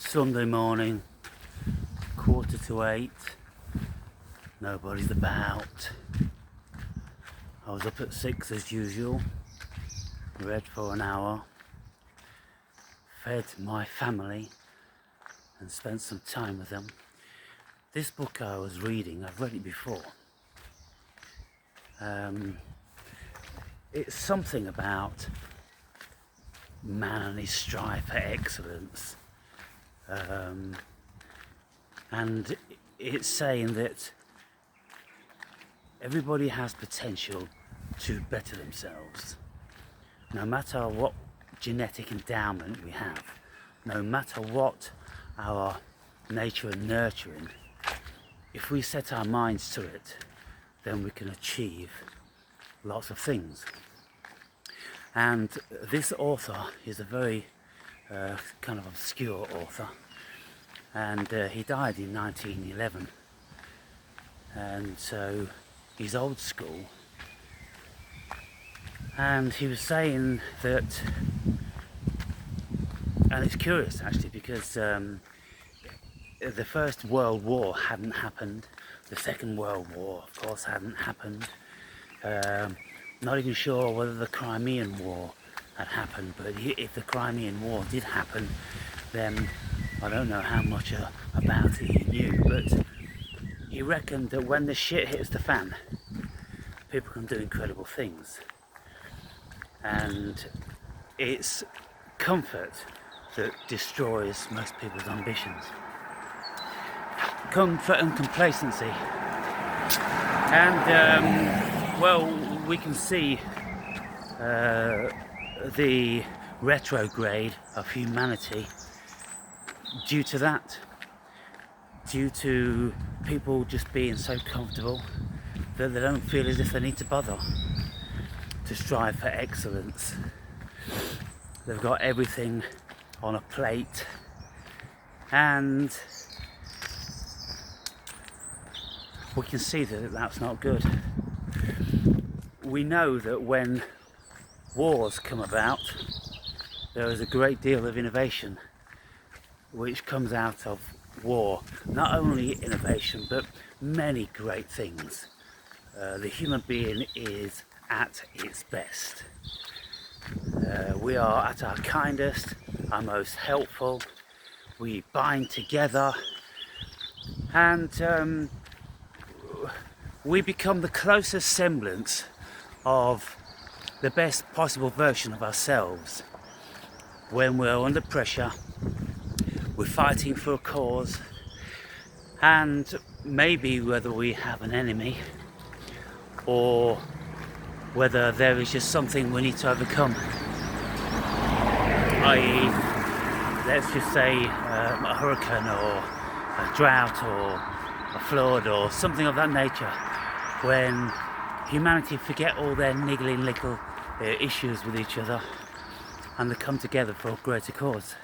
Sunday morning, 8:15. Nobody's about. I was up at 6 as usual, read for an hour, fed my family and spent some time with them. This book I was reading, I've read it before. It's something about man and his strive for excellence. And it's saying that everybody has potential to better themselves. No matter what genetic endowment we have, no matter what our nature and nurturing, if we set our minds to it, then we can achieve lots of things. And this author is a very kind of obscure author, and he died in 1911, and so he's old school. And he was saying that, and it's curious actually, because the First World War hadn't happened, the Second World War of course hadn't happened, not even sure whether the Crimean War had happened, but if the Crimean War did happen, then I don't know how much about it he knew, but he reckoned that when the shit hits the fan, people can do incredible things. And it's comfort that destroys most people's ambitions. Comfort and complacency. And, well, we can see the retrograde of humanity due to that. Due to people just being so comfortable that they don't feel as if they need to bother to strive for excellence. They've got everything on a plate, and we can see that that's not good. We know that when wars come about, there is a great deal of innovation which comes out of war. Not only innovation, but many great things. The human being is at its best. We are at our kindest, our most helpful. We bind together, and we become the closest semblance of the best possible version of ourselves when we're under pressure. We're fighting for a cause, and maybe whether we have an enemy or whether there is just something we need to overcome, i.e., let's just say a hurricane or a drought or a flood or something of that nature, when humanity forget all their niggling little issues with each other and they come together for a greater cause.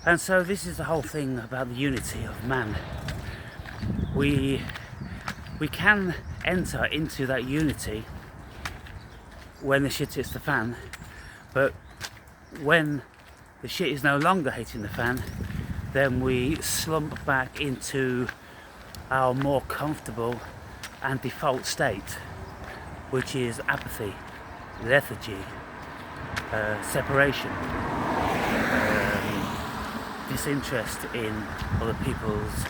And so this is the whole thing about the unity of man. We can enter into that unity when the shit hits the fan, but when the shit is no longer hitting the fan, then we slump back into our more comfortable and default state, which is apathy, lethargy, separation, disinterest in other people's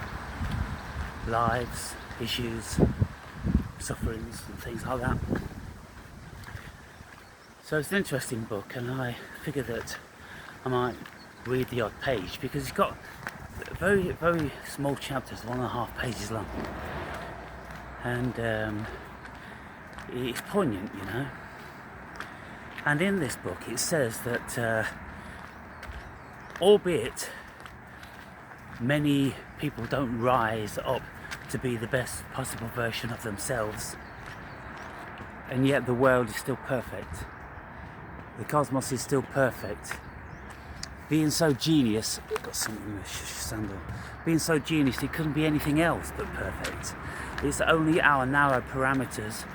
lives, issues, sufferings and things like that. So it's an interesting book, and I figured that I might read the odd page, because it's got very, very small chapters, 1.5 pages long, and it's poignant, you know. And in this book it says that albeit many people don't rise up to be the best possible version of themselves, and yet the world is still perfect. The cosmos is still perfect. Being so genius, got something in the sandal. Being so genius, it couldn't be anything else but perfect. It's only our narrow parameters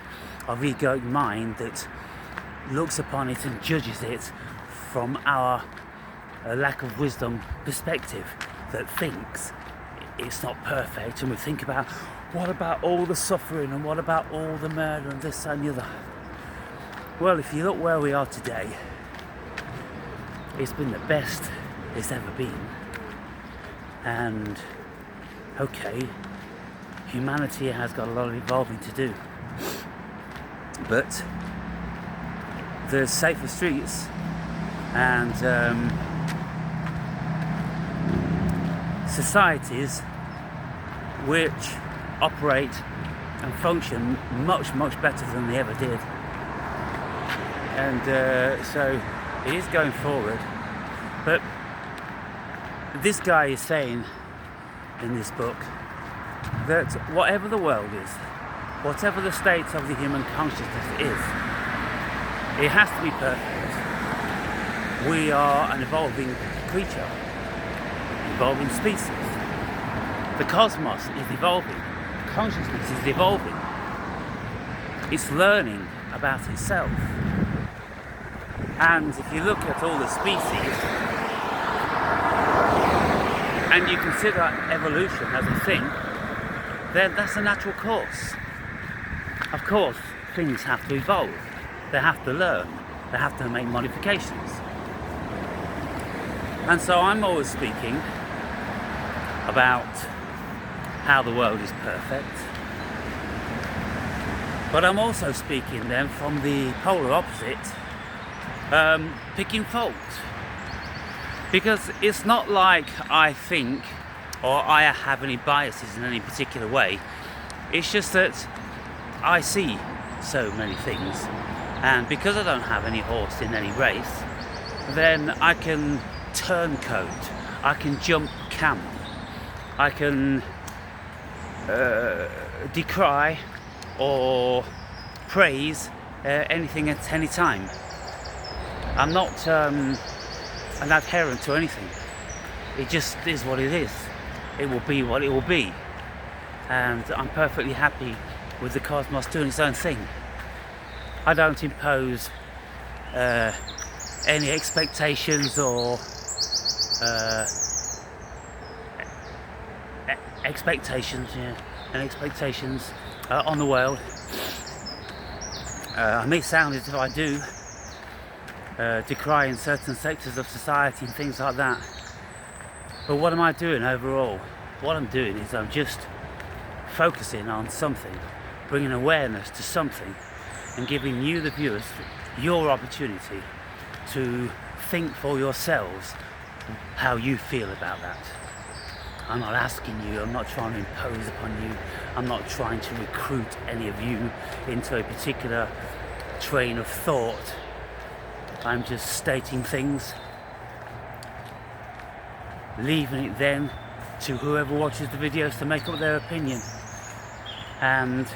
of egoic mind that looks upon it and judges it from our a lack of wisdom perspective that thinks it's not perfect, and we think about what about all the suffering and what about all the murder and this and the other. Well, if you look where we are today, it's been the best it's ever been. And okay, humanity has got a lot of evolving to do, but there's safer streets and societies which operate and function much better than they ever did. And so it is going forward. But this guy is saying in this book that whatever the world is, whatever the state of the human consciousness is, it has to be perfect. We are an evolving creature, evolving species. The cosmos is evolving. Consciousness is evolving. It's learning about itself. And if you look at all the species and you consider evolution as a thing, then that's a natural course. Of course, things have to evolve. They have to learn. They have to make modifications. And so I'm always speaking about how the world is perfect. But I'm also speaking then from the polar opposite, picking fault. Because it's not like I think or I have any biases in any particular way. It's just that I see so many things, and because I don't have any horse in any race, then I can turncoat, I can jump camp, I can decry or praise anything at any time. I'm not an adherent to anything. It just is what it is. It will be what it will be. And I'm perfectly happy with the cosmos doing its own thing. I don't impose any expectations or expectations on the world. I may sound as if I do, decrying certain sectors of society and things like that. But what am I doing overall? What I'm doing is I'm just focusing on something, bringing awareness to something, and giving you, the viewers, your opportunity to think for yourselves how you feel about that. I'm not asking you, I'm not trying to impose upon you, I'm not trying to recruit any of you into a particular train of thought. I'm just stating things, leaving it then to whoever watches the videos to make up their opinion and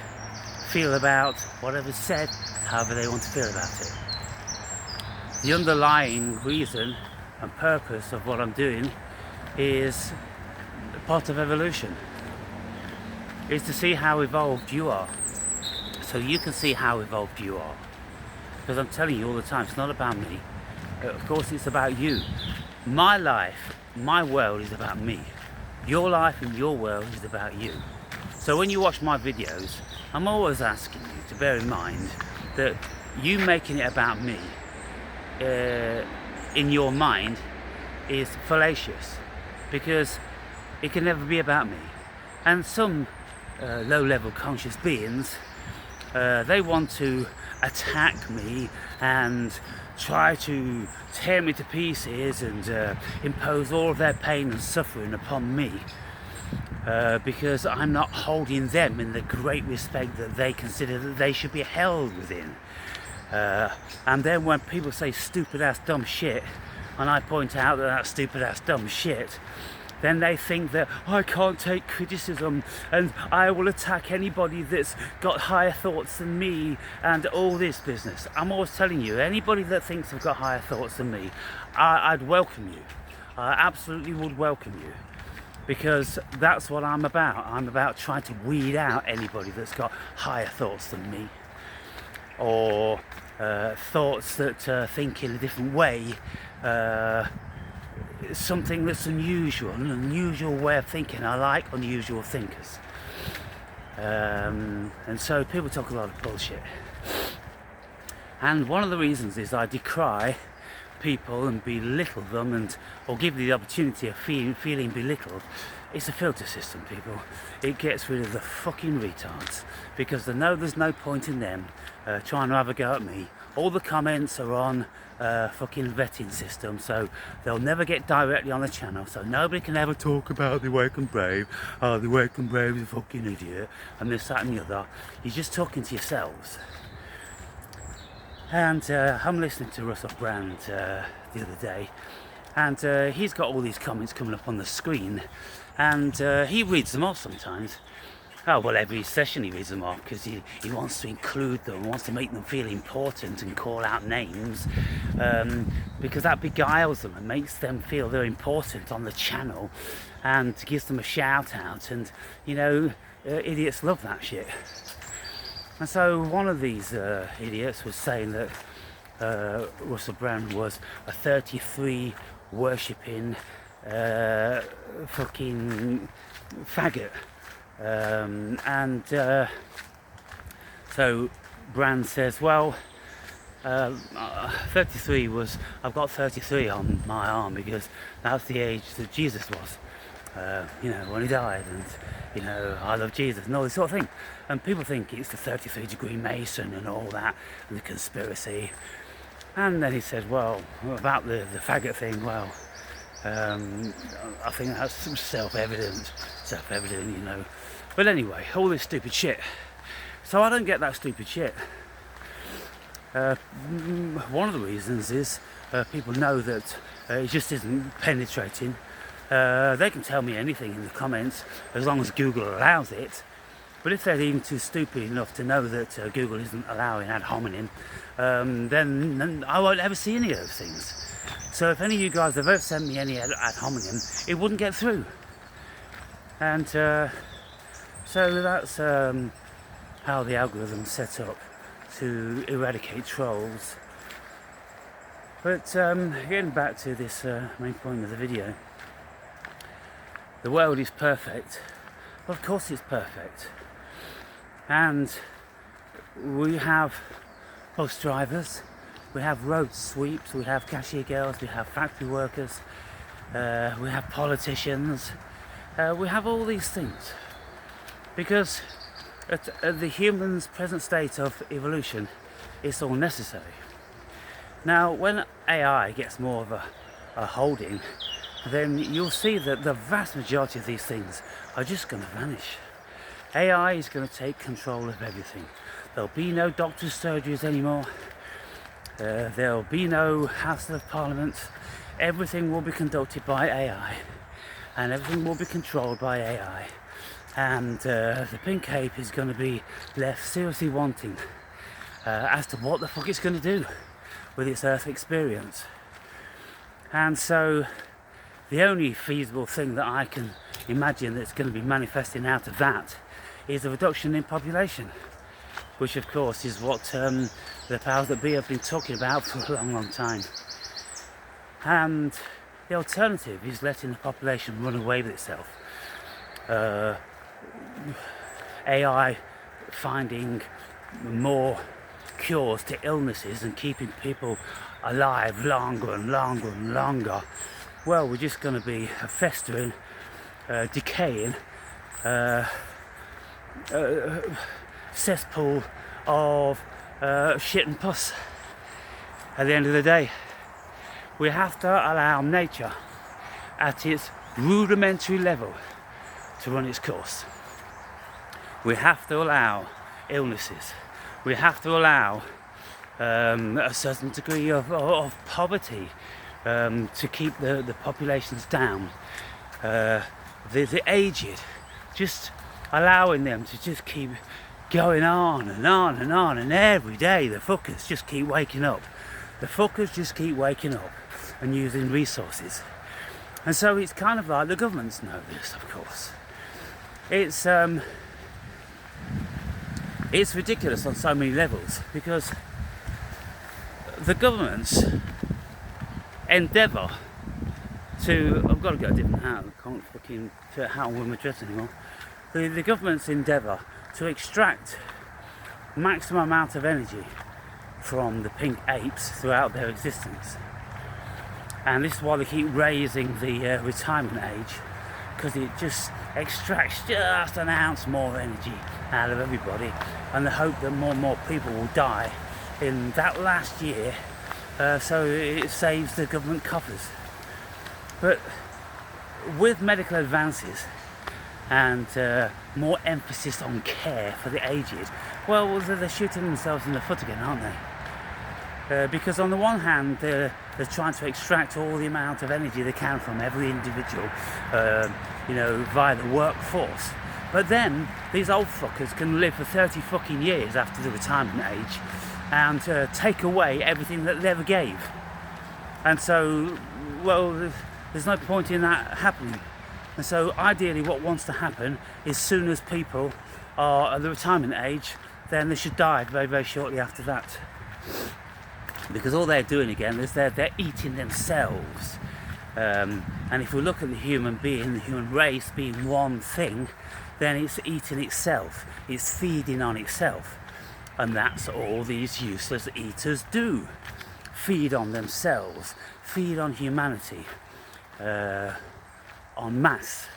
feel about whatever's said however they want to feel about it. The underlying reason and purpose of what I'm doing is part of evolution. Is to see how evolved you are, so you can see how evolved you are. Because I'm telling you all the time, it's not about me. Of course it's about you. My life, my world is about me. Your life and your world is about you. So when you watch my videos, I'm always asking you to bear in mind that you making it about me in your mind is fallacious, because it can never be about me. And some low-level conscious beings, they want to attack me and try to tear me to pieces and impose all of their pain and suffering upon me, because I'm not holding them in the great respect that they consider that they should be held within. And then when people say stupid ass dumb shit, and I point out that that's stupid ass dumb shit, then they think that I can't take criticism and I will attack anybody that's got higher thoughts than me and all this business. I'm always telling you, anybody that thinks I've got higher thoughts than me, I'd welcome you. I absolutely would welcome you, because that's what I'm about. I'm about trying to weed out anybody that's got higher thoughts than me, or thoughts that think in a different way, something that's unusual, an unusual way of thinking. I like unusual thinkers. And so people talk a lot of bullshit. And one of the reasons is I decry people and belittle them, and or give the opportunity of feeling belittled. It's a filter system, people. It gets rid of the fucking retards because they know there's no point in them trying to have a go at me. All the comments are on fucking vetting system, so they'll never get directly on the channel, so nobody can ever talk about the Wake and Brave. Oh, the Wake and Brave is a fucking idiot, and this, that and the other. You're just talking to yourselves. And I'm listening to Russell Brand the other day, and he's got all these comments coming up on the screen, and he reads them off sometimes. Oh, well, every session he reads them off because he wants to include them, wants to make them feel important and call out names, because that beguiles them and makes them feel they're important on the channel and gives them a shout out. And, you know, idiots love that shit. And so one of these idiots was saying that Russell Brand was a 33 worshipping fucking faggot. So Brand says, well, 33 was, I've got 33 on my arm because that's the age that Jesus was, you know, when he died, and, you know, I love Jesus and all this sort of thing. And people think it's the 33-degree Mason and all that, and the conspiracy. And then he said, well, about the faggot thing, well, I think that's some self-evident, you know. But anyway, all this stupid shit. So I don't get that stupid shit. One of the reasons is people know that it just isn't penetrating. They can tell me anything in the comments as long as Google allows it. But if they're even too stupid enough to know that Google isn't allowing ad hominem, then I won't ever see any of those things. So if any of you guys have ever sent me any ad hominem, it wouldn't get through. And so that's how the algorithm's set up to eradicate trolls. But getting back to this main point of the video, the world is perfect. Of course it's perfect. And we have bus drivers, we have road sweeps, we have cashier girls, we have factory workers, we have politicians, we have all these things. Because at the human's present state of evolution, it's all necessary. Now, when AI gets more of a holding, then you'll see that the vast majority of these things are just going to vanish. AI is going to take control of everything. There'll be no doctor's surgeries anymore. There'll be no House of Parliament. Everything will be conducted by AI, and everything will be controlled by AI. And the pink ape is going to be left seriously wanting as to what the fuck it's going to do with its Earth experience. And so the only feasible thing that I can imagine that's going to be manifesting out of that is a reduction in population, which of course is what the powers that be have been talking about for a long, long time. And the alternative is letting the population run away with itself. AI finding more cures to illnesses and keeping people alive longer and longer and longer. Well, we're just going to be a festering, decaying cesspool of shit and pus. At the end of the day, we have to allow nature at its rudimentary level to run its course. We have to allow illnesses. We have to allow a certain degree of poverty to keep the populations down. The aged, just allowing them to just keep going on and on and on, and every day the fuckers just keep waking up. The fuckers just keep waking up and using resources. And so it's kind of like the governments know this, of course. It's ridiculous on so many levels, because the governments endeavour I've got to get a different hat. I can't fucking fit a hat on with my dress anymore. The government's endeavour to extract maximum amount of energy from the pink apes throughout their existence. And this is why they keep raising the retirement age, because it just extracts just an ounce more energy out of everybody, and the hope that more and more people will die in that last year, so it saves the government coffers. But with medical advances and more emphasis on care for the aged, well, they're shooting themselves in the foot again, aren't they? Because on the one hand, they're trying to extract all the amount of energy they can from every individual, via the workforce. But then these old fuckers can live for 30 fucking years after the retirement age and take away everything that they ever gave. And so, well, there's no point in that happening. And so ideally what wants to happen is, as soon as people are at the retirement age, then they should die very, very shortly after that. Because all they're doing again is they're eating themselves. And if we look at the human being, the human race being one thing, then it's eating itself. It's feeding on itself. And that's all these useless eaters do. Feed on themselves. Feed on humanity. En masse.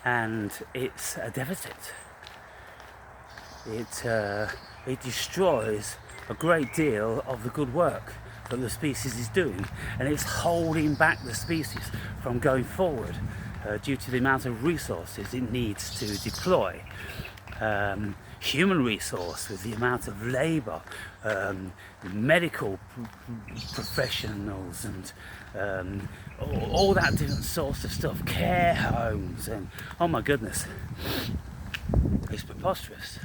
And it's a deficit. It destroys a great deal of the good work that the species is doing, and it's holding back the species from going forward due to the amount of resources it needs to deploy. Human resource, with the amount of labour, medical professionals, and all that different sorts of stuff, care homes, and oh my goodness, it's preposterous.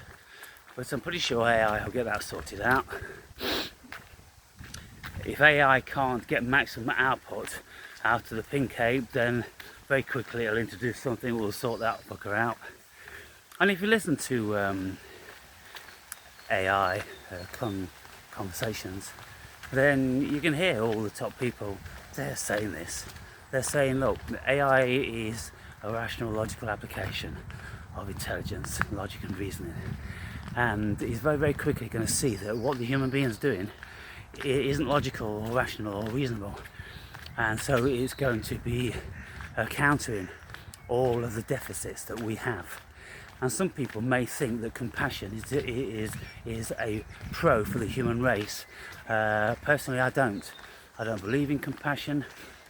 But I'm pretty sure AI will get that sorted out. If AI can't get maximum output out of the pink ape, then very quickly it'll introduce something that will sort that fucker out. And if you listen to AI conversations, then you can hear all the top people, they're saying this. They're saying, look, AI is a rational, logical application of intelligence, logic and reasoning. And he's very, very quickly going to see that what the human being's doing isn't logical or rational or reasonable. And so it's going to be countering all of the deficits that we have. And some people may think that compassion is a pro for the human race. Personally, I don't. I don't believe in compassion.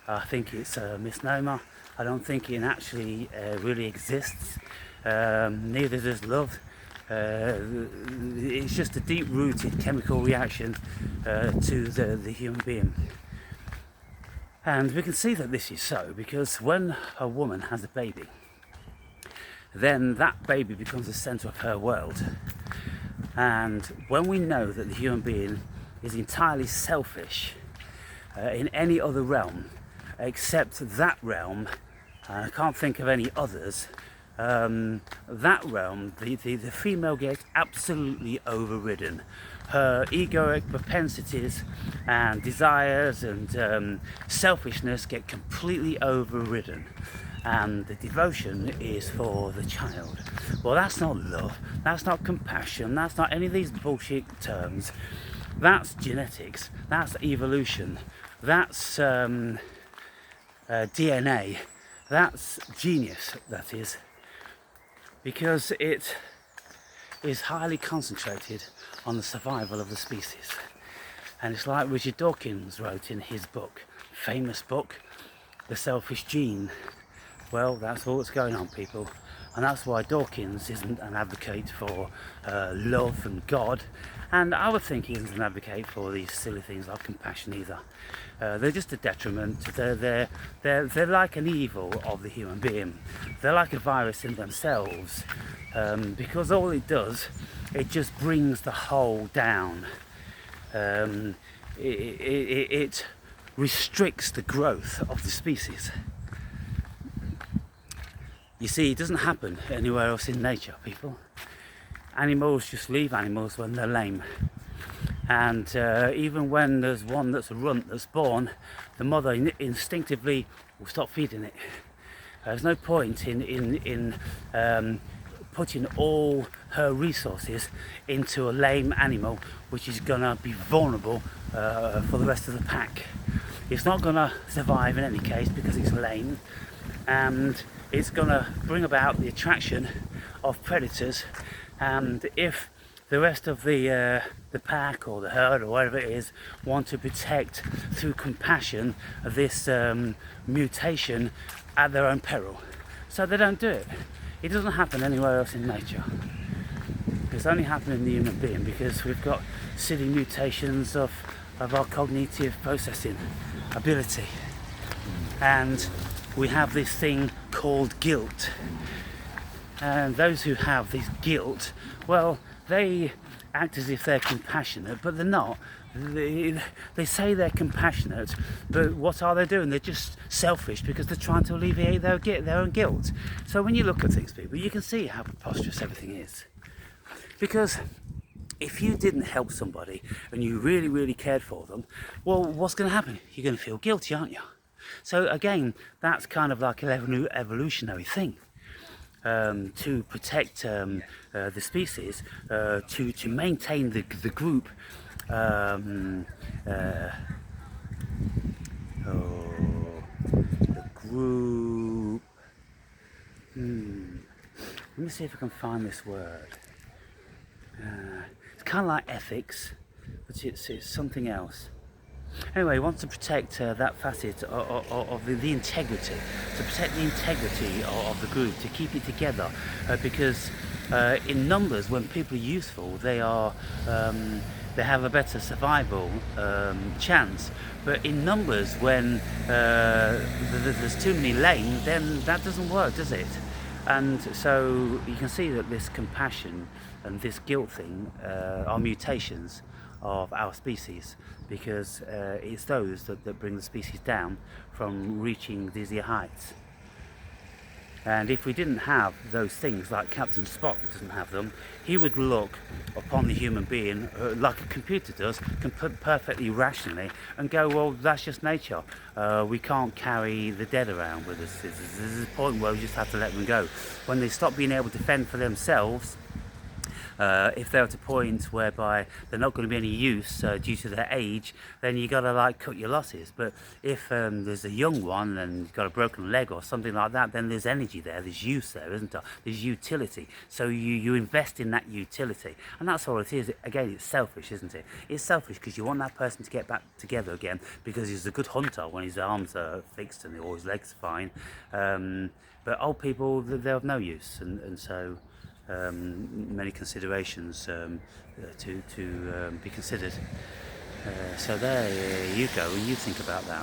I think it's a misnomer. I don't think it actually really exists. Neither does love. It's just a deep-rooted chemical reaction to the human being. And we can see that this is so because when a woman has a baby, then that baby becomes the centre of her world. And when we know that the human being is entirely selfish in any other realm except that realm, and I can't think of any others, that realm, the female gets absolutely overridden. Her egoic propensities and desires and selfishness get completely overridden, and the devotion is for the child. Well, that's not love, that's not compassion, that's not any of these bullshit terms. That's genetics, that's evolution, that's DNA, that's genius, that is. Because it is highly concentrated on the survival of the species. And it's like Richard Dawkins wrote in his book, famous book, The Selfish Gene. Well, that's all that's going on, people. And that's why Dawkins isn't an advocate for love and God. And I would think he isn't an advocate for these silly things like compassion either. They're just a detriment. They're like an evil of the human being. They're like a virus in themselves, because all it does, it just brings the whole down. It restricts the growth of the species. You see, it doesn't happen anywhere else in nature, people. Animals just leave animals when they're lame. And even when there's one that's a runt that's born, the mother instinctively we'll stop feeding it. There's no point in putting all her resources into a lame animal which is gonna be vulnerable for the rest of the pack. It's not gonna survive in any case because it's lame, and it's gonna bring about the attraction of predators. And if the rest of the pack or the herd or whatever it is want to protect through compassion this mutation at their own peril, so they don't do it. It doesn't happen anywhere else in nature. It's only happening in the human being because we've got silly mutations of our cognitive processing ability, and we have this thing called guilt. And those who have this guilt, well, they act as if they're compassionate, but they're not. They say they're compassionate, but what are they doing? They're just selfish because they're trying to alleviate their own guilt. So when you look at things, people, you can see how preposterous everything is. Because if you didn't help somebody and you really, really cared for them, well, what's going to happen? You're going to feel guilty, aren't you? So again, that's kind of like an evolutionary thing. To protect the species, to maintain the group. The group. Let me see if I can find this word. It's kind of like ethics, but it's something else. Anyway, he wants to protect that facet of the integrity, to protect the integrity of the group, to keep it together, because in numbers, when people are useful, they have a better survival chance. But in numbers, when there's too many lame, then that doesn't work, does it? And so you can see that this compassion and this guilt thing are mutations of our species, because it's those that bring the species down from reaching dizzy heights. And if we didn't have those things, like Captain Spock doesn't have them, he would look upon the human being like a computer does, perfectly rationally, and go, well, that's just nature. We can't carry the dead around with us. There's a point where we just have to let them go. When they stop being able to fend for themselves, if they're at a point whereby they're not going to be any use due to their age, then you got to like cut your losses. But if there's a young one and you've got a broken leg or something like that, then there's energy there, there's use there, isn't there? There's utility. So you invest in that utility, and that's all it is. Again, it's selfish, isn't it? It's selfish because you want that person to get back together again because he's a good hunter when his arms are fixed and all his legs are fine. But old people, they're of no use, and so many considerations to be considered. So there you go, and you think about that.